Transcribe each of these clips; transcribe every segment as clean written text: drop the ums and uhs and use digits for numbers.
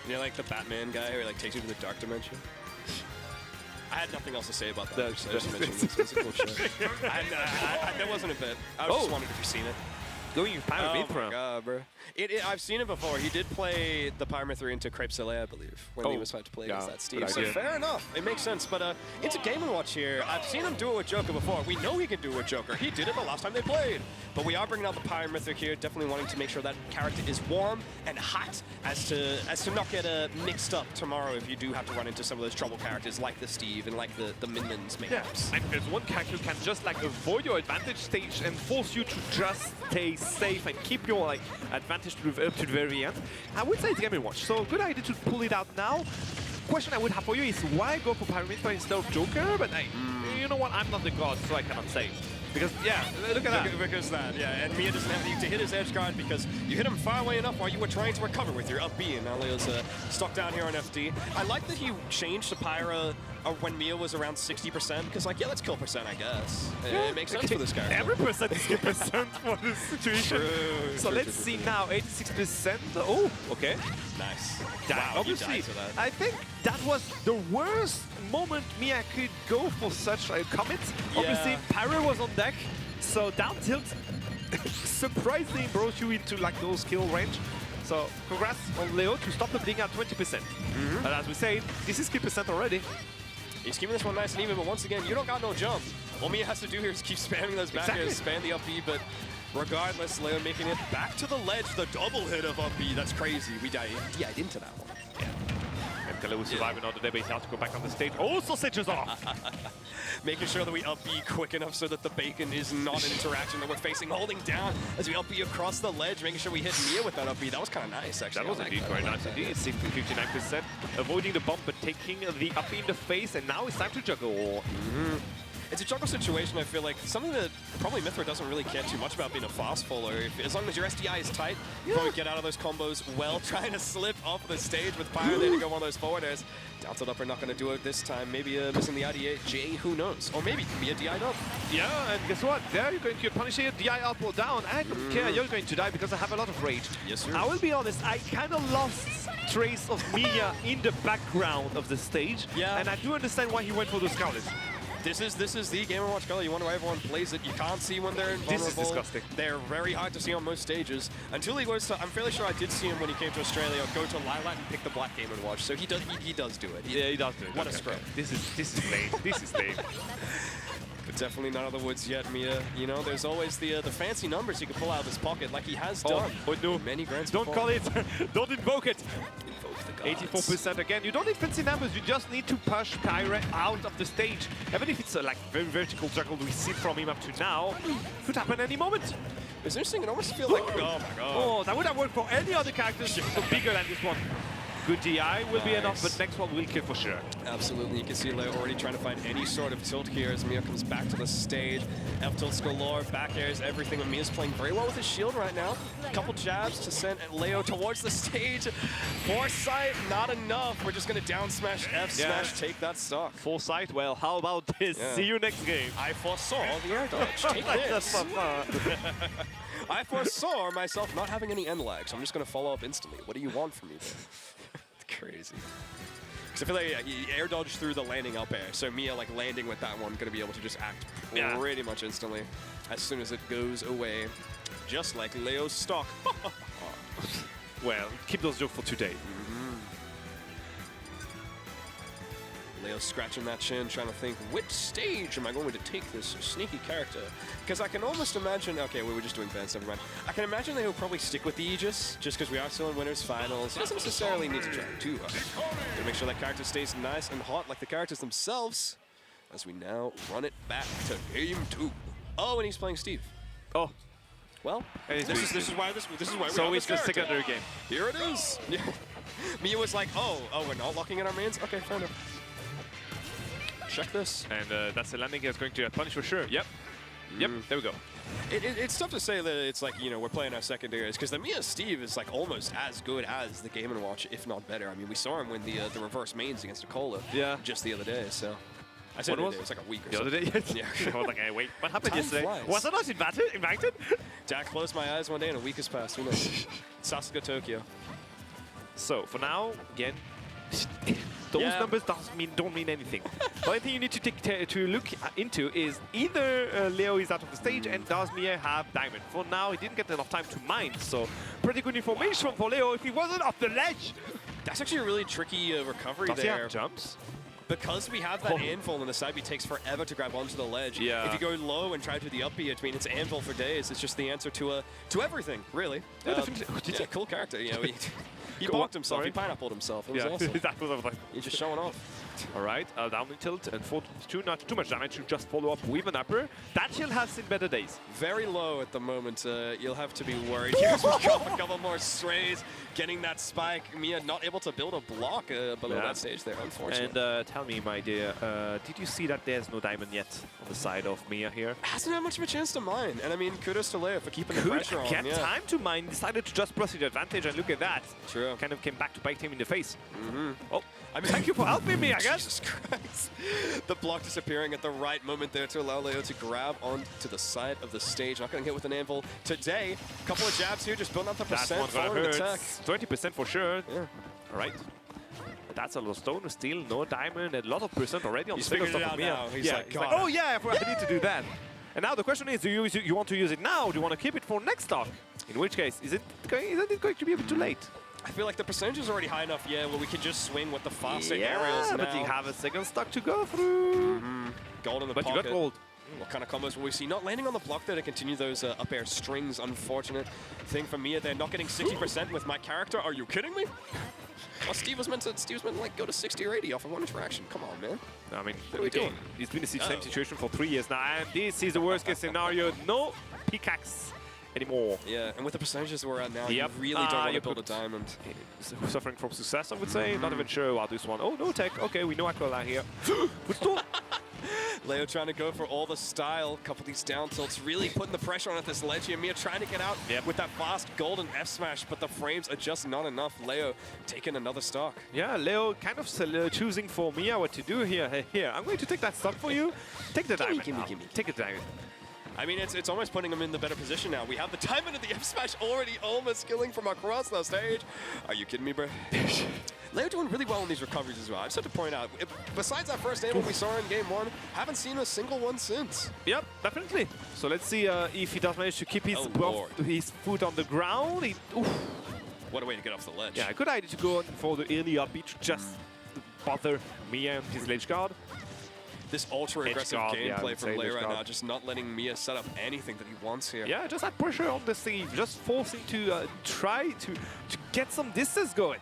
You're like the Batman guy who like takes you to the dark dimension. I had nothing else to say about that. I just mentioned this. It's a cool show. That wasn't a bit. I was just wondering if you've seen it. Going with Pyra Mythra. Oh my god, bro. I've seen it before. He did play the Pyra Mythra into Crepe Soleil, I believe, when he was about to play against that Steve. So fair enough. It makes sense. But into Game & Watch here, I've seen him do it with Joker before. We know he can do it with Joker. He did it the last time they played. But we are bringing out the Pyra Mythra here, definitely wanting to make sure that character is warm and hot as to not get mixed up tomorrow if you do have to run into some of those trouble characters like the Steve and like the Minions mayhaps. And there's one character who can just like avoid your advantage stage and force you to just stay safe and keep your like advantage to up to the very end. I would say it's Game & Watch, so good idea to pull it out now. Question I would have for you is why go for Pyra Mythra instead of Joker? But hey, you know what? I'm not the god, so I cannot say. Because, yeah, look at that. Because that, yeah. And Miya doesn't have to hit his edge guard because you hit him far away enough while you were trying to recover with your up B. And now Leo's stuck down here on FD. I like that he changed to Pyra when Miya was around 60%. Because, like, yeah, let's kill percent, I guess. It makes sense for this character. Every percent is good percent for this situation. So let's see now, 86%. Oh, okay. Nice. Wow, obviously, I think that was the worst moment Miya could go for such a commit. Yeah. Obviously, Pyra was on deck, so down tilt surprisingly brought you into like those kill range. So congrats on Leo to stop the bleeding at 20%. But as we say, this is kill percent already. He's keeping this one nice and even, but once again, you don't got no jump. All Miya has to do here is keep spamming those back airs, spam the up B, but regardless, Leo making it back to the ledge, the double hit of up B. That's crazy. We died into that one. MkLeo was surviving on the day, but he's out to go back on the stage. Oh, sausages off! Making sure that we up B quick enough so that the bacon is not an interaction that we're facing, holding down as we up B across the ledge, making sure we hit Miya with that up B. That was kind of nice, actually. That was indeed very nice indeed. 59%, avoiding the bump, but taking the up B in the face, and now it's time to juggle. It's a juggle situation, I feel like. Something that probably Mythra doesn't really care too much about being a fast faller. As long as your SDI is tight, you probably get out of those combos well. Trying to slip off the stage with Pyra there to go on those forward airs. Down tilt upper, not going to do it this time. Maybe missing the IDJ, who knows? Or maybe it can be a DI up. Yeah, and guess what? There you're going to punish it, DI up or down. I don't care, you're going to die because I have a lot of rage. Yes, sir. I will be honest, I kind of lost trace of Miya in the background of the stage. Yeah. And I do understand why he went for those counters. This is the Game & Watch color. You wonder why everyone plays it. You can't see when they're invulnerable. This is disgusting. They're very hard to see on most stages. Until he goes to, I'm fairly sure I did see him when he came to Australia go to Lilat and pick the black Game & Watch. So he does do it. Yeah, he does do it. What a scrub. This is lame. This is lame. But definitely not out of the woods yet, Miya. You know, there's always the fancy numbers you can pull out of his pocket, like he has done. Oh no! Many grands. Don't call it. Don't invoke it. 84% again. You don't need fancy numbers. You just need to push Pyra out of the stage. Even if it's a like very vertical juggle we see from him up to now, could happen any moment. It's interesting. It almost feels like oh my god. Oh, that would have worked for any other characters bigger than this one. Good DI will be enough, but next one will kill for sure. Absolutely. You can see Leo already trying to find any sort of tilt here as Miya comes back to the stage. F-tilts galore, back airs, everything. And Miya's playing very well with his shield right now. A couple jabs to send Leo towards the stage. Foresight, not enough. We're just going to down smash, F smash, take that stock. Foresight, well, how about this? Yeah. See you next game. I foresaw the air dodge. Take this. I foresaw myself not having any end lag, so I'm just going to follow up instantly. What do you want from me there? Crazy. Because I feel like he air dodged through the landing up air, so Miya like landing with that one, gonna be able to just act pretty much instantly as soon as it goes away, just like Leo's stock. Well, keep those jokes for today. Leo's scratching that chin, trying to think, which stage am I going to take this sneaky character? Because I can almost imagine, okay, we were just doing fans, never mind. I can imagine that he'll probably stick with the Aegis, just because we are still in Winners Finals. He doesn't necessarily need to try too hard. To make sure that character stays nice and hot like the characters themselves, as we now run it back to Game 2. Oh, and he's playing Steve. Oh. Well, this is why we so it's the secondary game. Here it is. Miya was like, oh, we're not locking in our mains? Okay, fair enough. Check this. And that's the landing that's going to get punished for sure. Yep. Yep, there we go. It's tough to say that it's like, you know, we're playing our secondaries, because the Miya Steve is like almost as good as the Game & Watch, if not better. I mean, we saw him win the reverse mains against Akola just the other day, so. I said it was like a week or something. The other day? Yeah. I was like, hey, wait, what happened yesterday? Flies. Was I not invited? Jack closed my eyes one day and a week has passed. Who knows? Sasuga Tokyo. So for now, again, those numbers don't mean anything. The only thing you need to look into is either Leo is out of the stage and does Miya have diamond. For now, he didn't get enough time to mine, so pretty good information for Leo if he wasn't off the ledge. That's actually a really tricky recovery Does there. he have jumps? Because we have that anvil on the side B, takes forever to grab onto the ledge. Yeah. If you go low and try to the up B, I mean, it's anvil for days. It's just the answer to everything, really. Yeah, definitely. Yeah, cool character. You know, he bonked himself. He pineappled himself. It was awesome. That was like, He's just showing off. All right, down in tilt and 4-2, not too much damage to just follow up with an upper. That shield has seen better days. Very low at the moment. You'll have to be worried. Here's a couple more strays, getting that spike. Miya not able to build a block below that stage there, unfortunately. And tell me, my dear, did you see that there's no diamond yet on the side of Miya here? Hasn't had much of a chance to mine. And I mean, kudos to Leo for keeping the pressure on. Could get time to mine, decided to just press the advantage, and look at that. True. Kind of came back to bite him in the face. Oh, I mean, thank you for helping me, I guess. Jesus Christ. The block disappearing at the right moment there to allow Leo to grab onto the side of the stage. Not going to hit with an anvil today. A couple of jabs here, just building up the percent forward attack. 20% for sure. Yeah. All right. That's a lot of stone, still no diamond, and a lot of percent already on the figured it out now. He's like, oh yeah, I need to do that. And now the question is, do you want to use it now? Or do you want to keep it for next stock? In which case, isn't it going to be a bit too late? I feel like the percentage is already high enough, where we can just swing with the faster aerials now. But you have a second stock to go through. Gold in the pocket. you got gold. What kind of combos will we see? Not landing on the block there to continue those up air strings. Unfortunate thing for Miya there. Not getting 60% with my character. Are you kidding me? Well, Steve was meant to like go to 60 or 80 off of one interaction. Come on, man. I mean, what are we doing? It's been the same situation for 3 years now, and this is the worst case scenario. No pickaxe anymore. Yeah, and with the percentages we're at now, you really don't want to build a diamond. Suffering from success, I would say. Not even sure about this one. Oh, no tech. Okay, we know MkLeo here. Leo trying to go for all the style. Couple of these down tilts, really putting the pressure on at this ledge here. Miya trying to get out with that fast golden F smash, but the frames are just not enough. Leo taking another stock. Yeah, Leo kind of choosing for Miya what to do here. Hey, here, I'm going to take that stock for you. Take the diamond. Gimme. Take the diamond. I mean, it's almost putting him in the better position now. We have the diamond and the F smash already almost killing from across the stage. Are you kidding me, bro? Leo doing really well in these recoveries as well. I just have to point out, besides that first anvil we saw in game 1, haven't seen a single one since. Yep, definitely. So let's see if he does manage to keep his, his foot on the ground. What a way to get off the ledge. Yeah, good idea to go for the early up beach, just bother Miya and his ledge guard. This ultra-aggressive gameplay from Leo right now, just not letting Miya set up anything that he wants here. Yeah, just that pressure on the sleeve, just forcing to try to get some distance going.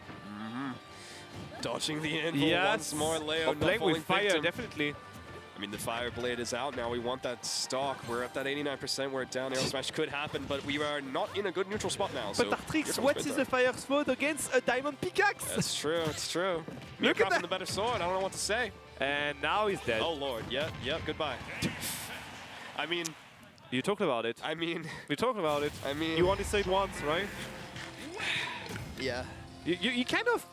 Dodging the anvil once more, Leo not playing falling with fire, victim. definitely. I mean, the fire blade is out now. We want that stock. We're at that 89%. We're down. Air smash could happen, but we are not in a good neutral spot now. But Dartrix, what is the fire sword against a diamond pickaxe? That's true. It's true. Look at that. The better sword. I don't know what to say. And now he's dead. Oh Lord. Yep. Goodbye. I mean, you talked about it. I mean, we talked about it. I mean, you only said once, right? Yeah. You kind of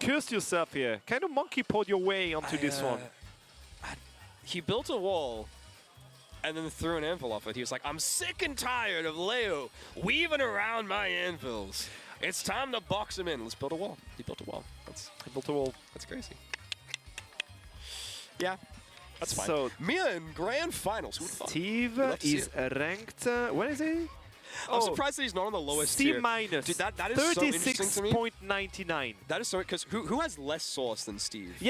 cursed yourself here. Kind of monkey pawed your way onto this one. He built a wall and then threw an anvil off it. He was like, I'm sick and tired of Leo weaving around my anvils. It's time to box him in. Let's build a wall. He built a wall. He built a wall. That's crazy. Yeah, that's fine. So Miya in grand finals. Steve is ranked. Where is he? I'm surprised that he's not on the lowest C tier. minus. Dude, that is so interesting to me. 36.99. That is so, because who has less sauce than Steve? Yeah.